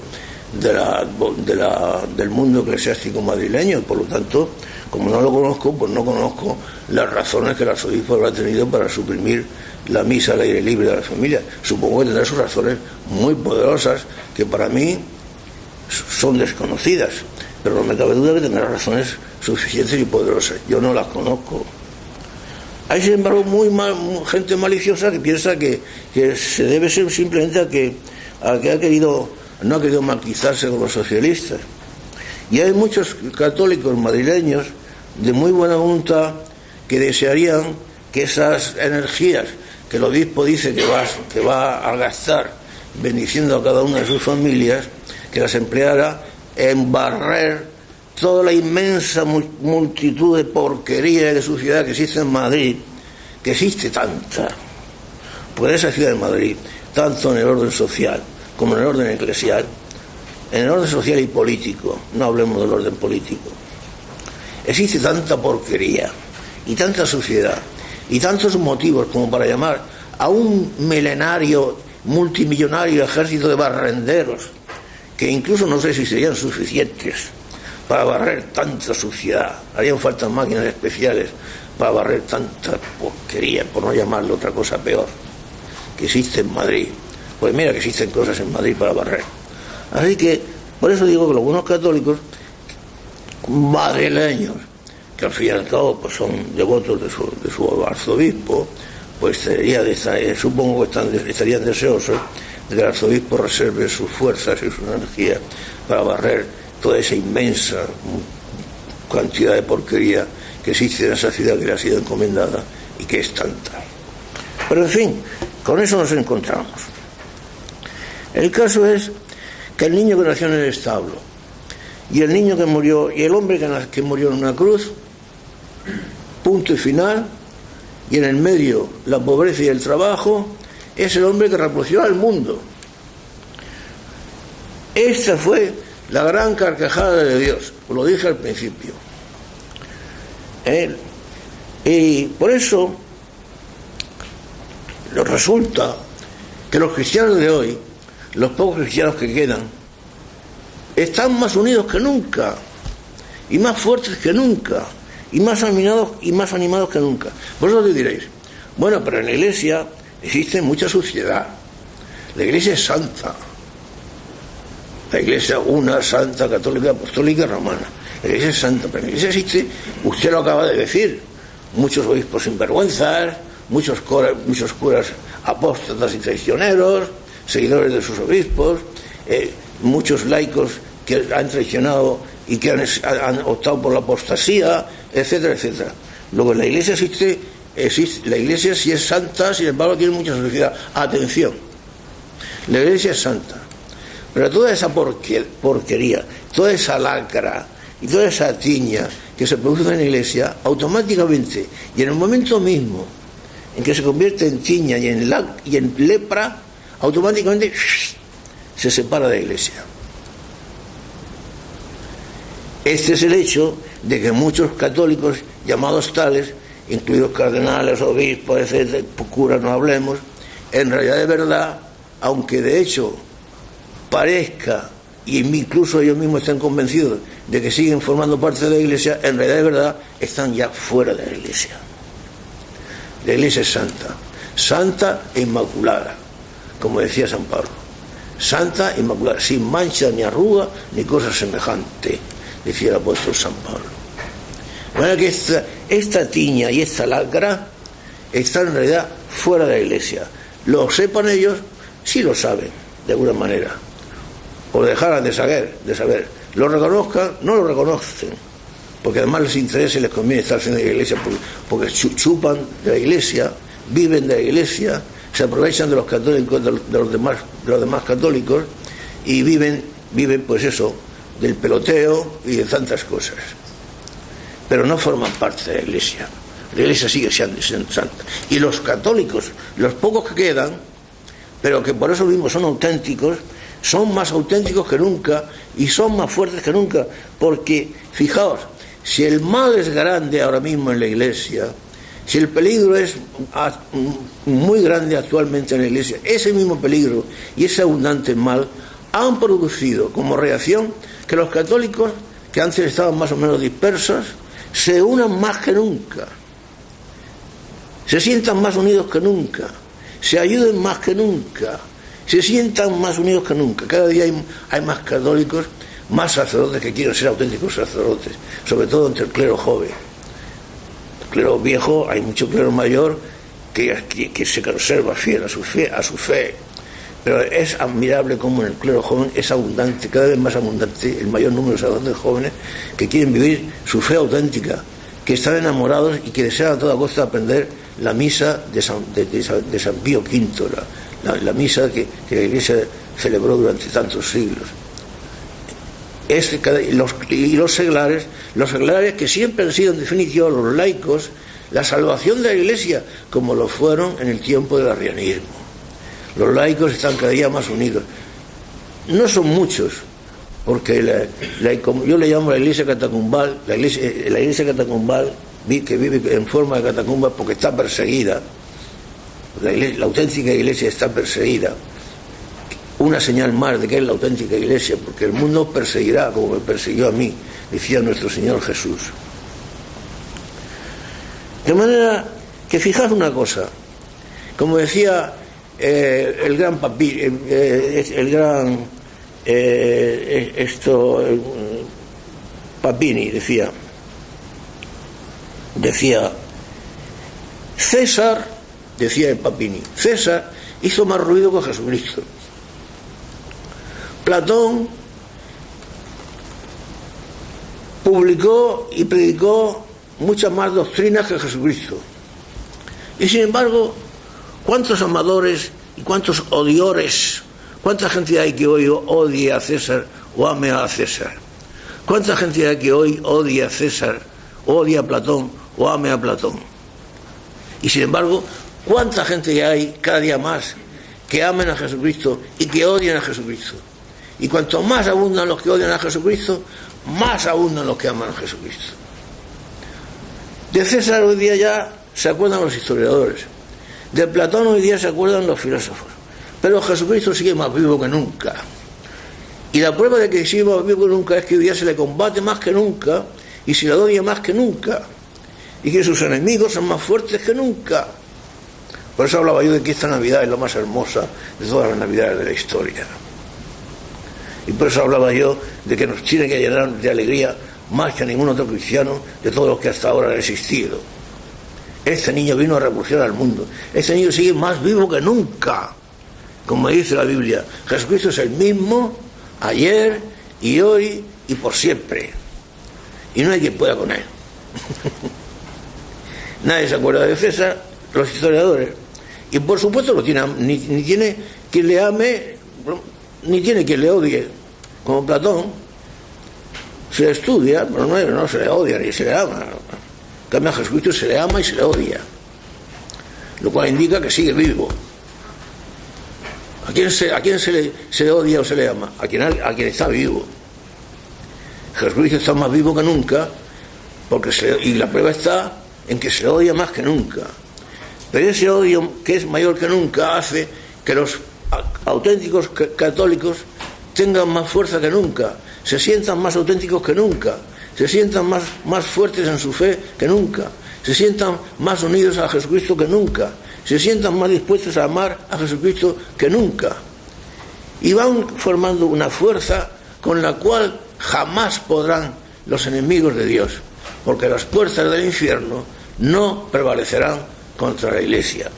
del mundo eclesiástico madrileño, por lo tanto, como no lo conozco, pues no conozco las razones que el arzobispo habrá tenido para suprimir la misa al aire libre de la familia. Supongo que tendrá sus razones muy poderosas, que para mí son desconocidas, pero no me cabe duda que tendrá razones suficientes y poderosas. Yo no las conozco. Hay, sin embargo, gente maliciosa que piensa que se debe ser simplemente a que no ha querido malquizarse con los socialistas. Y hay muchos católicos madrileños de muy buena voluntad que desearían que esas energías que el obispo dice que va a gastar bendiciendo a cada una de sus familias, que las empleara en barrer toda la inmensa multitud de porquería y de suciedad que existe en Madrid, que existe tanta, pues esa ciudad de Madrid, tanto en el orden social como en el orden eclesial, en el orden social y político, no hablemos del orden político, existe tanta porquería y tanta suciedad y tantos motivos como para llamar a un milenario multimillonario ejército de barrenderos, que incluso no sé si serían suficientes para barrer tanta suciedad. Harían falta máquinas especiales para barrer tanta porquería, por no llamarlo otra cosa peor, que existe en Madrid. Pues mira que existen cosas en Madrid para barrer. Así que, por eso digo que los buenos católicos madrileños, que al fin y al cabo pues son devotos de su arzobispo, pues supongo que estarían deseosos de que el arzobispo reserve sus fuerzas y su energía para barrer toda esa inmensa cantidad de porquería que existe en esa ciudad que le ha sido encomendada y que es tanta. Pero en fin, con eso nos encontramos. El caso es que el niño que nació en el establo y el niño que murió y el hombre que murió en una cruz, punto y final, y en el medio la pobreza y el trabajo, es el hombre que revolucionó al mundo. Esta fue la gran carcajada de Dios, lo dije al principio. Y por eso resulta que los cristianos de hoy, los pocos cristianos que quedan, están más unidos que nunca, y más fuertes que nunca, y más animados que nunca. Vosotros te diréis, bueno, pero en la Iglesia existe mucha suciedad. La Iglesia es santa. La Iglesia una, santa, católica, apostólica y romana. La Iglesia es santa, pero en la Iglesia existe, usted lo acaba de decir, muchos obispos sinvergüenzas, muchos curas apóstatas y traicioneros, seguidores de sus obispos, muchos laicos que han traicionado y que han optado por la apostasía, etcétera, etcétera. Luego en la Iglesia existe, la Iglesia sí es santa, sin embargo tiene mucha suciedad. Atención, la Iglesia es santa, pero toda esa porquería, toda esa lacra y toda esa tiña que se produce en la Iglesia, automáticamente y en el momento mismo en que se convierte en tiña y en lepra, automáticamente se separa de la Iglesia. Este es el hecho de que muchos católicos llamados tales, incluidos cardenales, obispos, etcétera, curas no hablemos, en realidad de verdad, aunque de hecho parezca y incluso ellos mismos están convencidos de que siguen formando parte de la Iglesia, en realidad de verdad están ya fuera de la Iglesia. La Iglesia es santa, santa e inmaculada, como decía San Pablo, santa e inmaculada, sin mancha ni arruga ni cosa semejante, decía el apóstol San Pablo. De manera que esta tiña y esta lacra están en realidad fuera de la Iglesia. Lo sepan ellos, sí lo saben, de alguna manera, o dejaran de saber. Lo reconozcan, no lo reconocen, porque además les interesa y les conviene estar en la Iglesia, porque chupan de la Iglesia, viven de la Iglesia, se aprovechan de los católicos, de los demás católicos, y viven pues eso, del peloteo y de tantas cosas. Pero no forman parte de la Iglesia. La Iglesia sigue siendo santa. Y los católicos, los pocos que quedan, pero que por eso mismo son auténticos, son más auténticos que nunca y son más fuertes que nunca, porque fijaos, si el mal es grande ahora mismo en la Iglesia, si el peligro es muy grande actualmente en la Iglesia, ese mismo peligro y ese abundante mal han producido como reacción que los católicos, que antes estaban más o menos dispersos, se unan más que nunca, se sientan más unidos que nunca, se ayuden más que nunca, se sientan más unidos que nunca. Cada día hay más católicos, más sacerdotes que quieren ser auténticos sacerdotes, sobre todo entre el clero joven. El clero viejo, hay mucho clero mayor que se conserva fiel a su fe, pero es admirable cómo en el clero joven es abundante, cada vez más abundante, el mayor número de sacerdotes jóvenes que quieren vivir su fe auténtica, que están enamorados y que desean a toda costa aprender la misa de San Pío V, la misa que la Iglesia celebró durante tantos siglos. Los seglares que siempre han sido en definitiva los laicos, la salvación de la Iglesia, como lo fueron en el tiempo del arrianismo. Los laicos están cada día más unidos. No son muchos, porque como yo le llamo la Iglesia catacumbal, la iglesia catacumbal que vive en forma de catacumba porque está perseguida. La auténtica Iglesia está perseguida. Una señal más de que es la auténtica Iglesia, porque el mundo perseguirá como me persiguió a mí, decía nuestro Señor Jesús. De manera que fijaos una cosa, como decía el gran Papini, decía César, decía el Papini, César hizo más ruido que Jesucristo. Platón publicó y predicó muchas más doctrinas que Jesucristo. Y sin embargo, ¿cuántos amadores y cuántos odiores? ¿Cuánta gente hay que hoy odie a César o ame a César? ¿Cuánta gente hay que hoy odia a César, odia a Platón o ame a Platón? Y sin embargo, ¿cuánta gente hay cada día más que amen a Jesucristo y que odien a Jesucristo? Y cuanto más abundan los que odian a Jesucristo, más abundan los que aman a Jesucristo. De César hoy día ya se acuerdan los historiadores, de Platón hoy día se acuerdan los filósofos, pero Jesucristo sigue más vivo que nunca. Y la prueba de que sigue más vivo que nunca es que hoy día se le combate más que nunca y se le odia más que nunca, y que sus enemigos son más fuertes que nunca. Por eso hablaba yo de que esta Navidad es la más hermosa de todas las Navidades de la historia. Y por eso hablaba yo de que nos tiene que llenar de alegría más que a ningún otro cristiano de todos los que hasta ahora han existido. Este niño vino a revolucionar al mundo. Este niño sigue más vivo que nunca. Como dice la Biblia, Jesucristo es el mismo ayer y hoy y por siempre. Y no hay quien pueda con él. Nadie se acuerda de César, los historiadores. Y por supuesto ni tiene quien le ame, ni tiene quien le odie, como Platón. Se le estudia, pero no se le odia ni se le ama. En cambio a Jesucristo se le ama y se le odia, lo cual indica que sigue vivo. ¿A quién se le odia o se le ama? A quien está vivo. Jesucristo está más vivo que nunca, y la prueba está en que se le odia más que nunca. Pero ese odio, que es mayor que nunca, hace que los auténticos católicos tengan más fuerza que nunca, se sientan más auténticos que nunca, se sientan más fuertes en su fe que nunca, se sientan más unidos a Jesucristo que nunca, se sientan más dispuestos a amar a Jesucristo que nunca. Y van formando una fuerza con la cual jamás podrán los enemigos de Dios, porque las puertas del infierno no prevalecerán contra la Iglesia.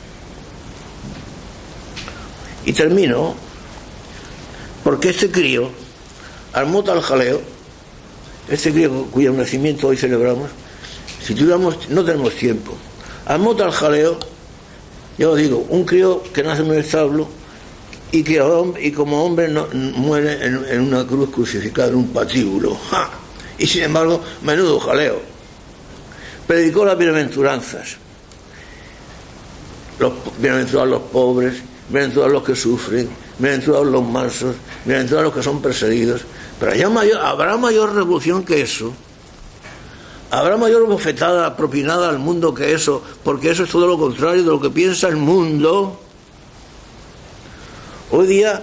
Y termino porque este crío, armó tal jaleo, este crío cuyo nacimiento hoy celebramos, si tuviéramos, no tenemos tiempo, armó tal jaleo, ya os digo, un crío que nace en un establo y como hombre muere en una cruz crucificada, en un patíbulo. ¡Ja! Y sin embargo, menudo jaleo. Predicó las bienaventuranzas. Bienaventurados los pobres, bienaventurados los que sufren, bienaventurados los mansos, bienaventurados los que son perseguidos. Pero habrá mayor revolución que eso. Habrá mayor bofetada propinada al mundo que eso, porque eso es todo lo contrario de lo que piensa el mundo. Hoy día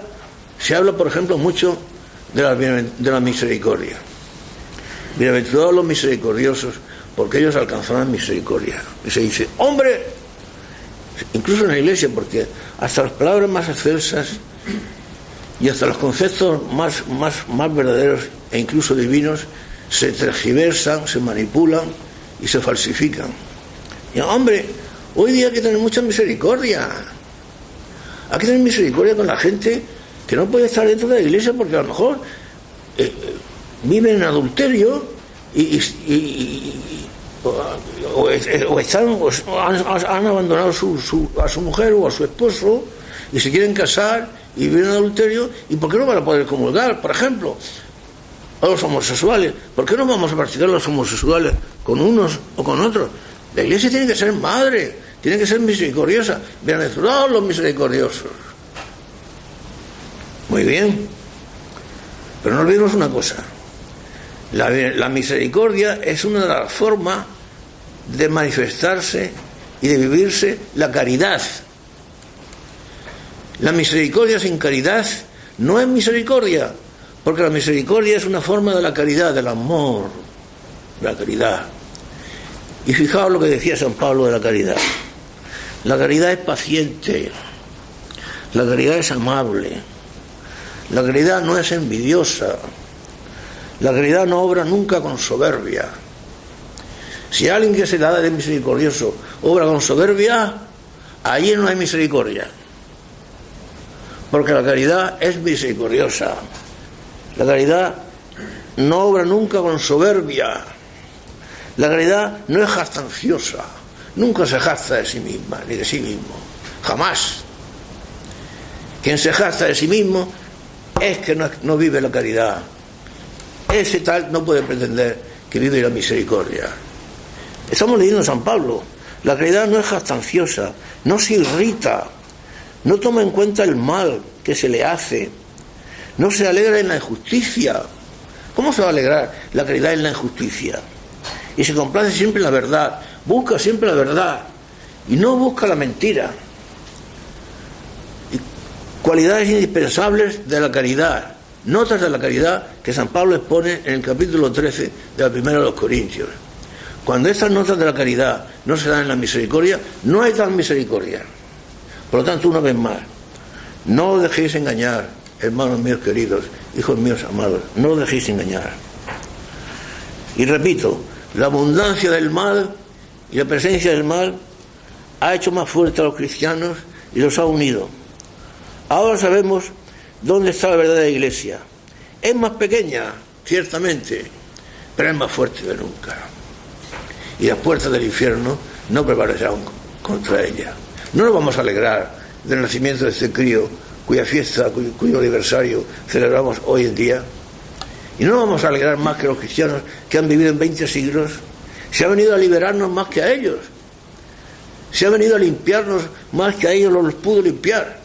se habla, por ejemplo, mucho de la misericordia. Bienaventurados los misericordiosos, porque ellos alcanzarán misericordia. Y se dice, hombre, incluso en la Iglesia, porque hasta las palabras más excelsas y hasta los conceptos más verdaderos e incluso divinos se tergiversan, se manipulan y se falsifican. Y hombre, hoy día hay que tener mucha misericordia. Hay que tener misericordia con la gente que no puede estar dentro de la Iglesia porque a lo mejor viven en adulterio han abandonado a su mujer o a su esposo y se quieren casar y viven en adulterio. ¿Y por qué no van a poder comulgar, por ejemplo, a los homosexuales? ¿Por qué no vamos a practicar a los homosexuales con unos o con otros? La Iglesia tiene que ser madre, tiene que ser misericordiosa. Bienaventurados los misericordiosos. Muy bien, pero no olvidemos una cosa. La misericordia es una de las formas de manifestarse y de vivirse la caridad. La misericordia sin caridad no es misericordia, porque la misericordia es una forma de la caridad, del amor, de la caridad. Y fijaos lo que decía San Pablo de la caridad. La caridad es paciente, la caridad es amable, la caridad no es envidiosa, la caridad no obra nunca con soberbia. Si alguien que se da de misericordioso obra con soberbia, allí no hay misericordia, porque la caridad es misericordiosa. La caridad no obra nunca con soberbia. La caridad no es jactanciosa, nunca se jacta de sí misma ni de sí mismo, jamás. Quien se jacta de sí mismo es que no vive la caridad. Ese tal no puede pretender que vive la misericordia. Estamos leyendo a San Pablo. La caridad no es jactanciosa, no se irrita, no toma en cuenta el mal que se le hace, no se alegra en la injusticia. ¿Cómo se va a alegrar la caridad en la injusticia? Y se complace siempre en la verdad, busca siempre la verdad y no busca la mentira. Y cualidades indispensables de la caridad, notas de la caridad que San Pablo expone en el capítulo 13 de la primera de los Corintios. Cuando estas notas de la caridad no se dan en la misericordia, no hay tal misericordia. Por lo tanto, una vez más, no os dejéis engañar, hermanos míos queridos, hijos míos amados, no os dejéis engañar. Y repito, la abundancia del mal y la presencia del mal ha hecho más fuerte a los cristianos y los ha unido. Ahora sabemos dónde está la verdadera Iglesia. Es más pequeña, ciertamente, pero es más fuerte que nunca. Y las puertas del infierno no prevalecerán contra ella. No nos vamos a alegrar del nacimiento de este crío cuya fiesta, cuyo aniversario celebramos hoy en día. Y no nos vamos a alegrar más que los cristianos que han vivido en 20 siglos. Se ha venido a liberarnos más que a ellos. Se ha venido a limpiarnos más que a ellos los pudo limpiar.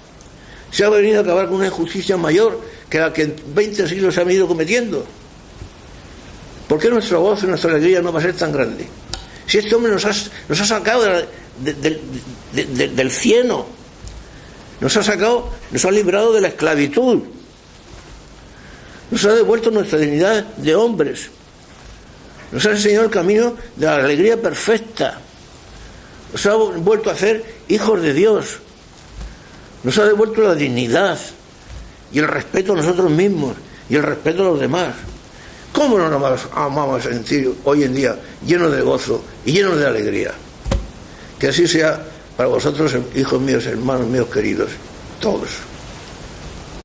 Se ha venido a acabar con una injusticia mayor que la que en 20 siglos se ha venido cometiendo. ¿Por qué nuestra gozo y nuestra alegría no va a ser tan grande? Si este hombre nos ha sacado del cieno, nos ha librado de la esclavitud, Nos ha devuelto nuestra dignidad de hombres. Nos ha enseñado el camino de la alegría perfecta. Nos ha vuelto a hacer hijos de Dios. Nos ha devuelto la dignidad y el respeto a nosotros mismos y el respeto a los demás. ¿Cómo no nos vamos a sentir hoy en día llenos de gozo y llenos de alegría? Que así sea para vosotros, hijos míos, hermanos míos queridos, todos.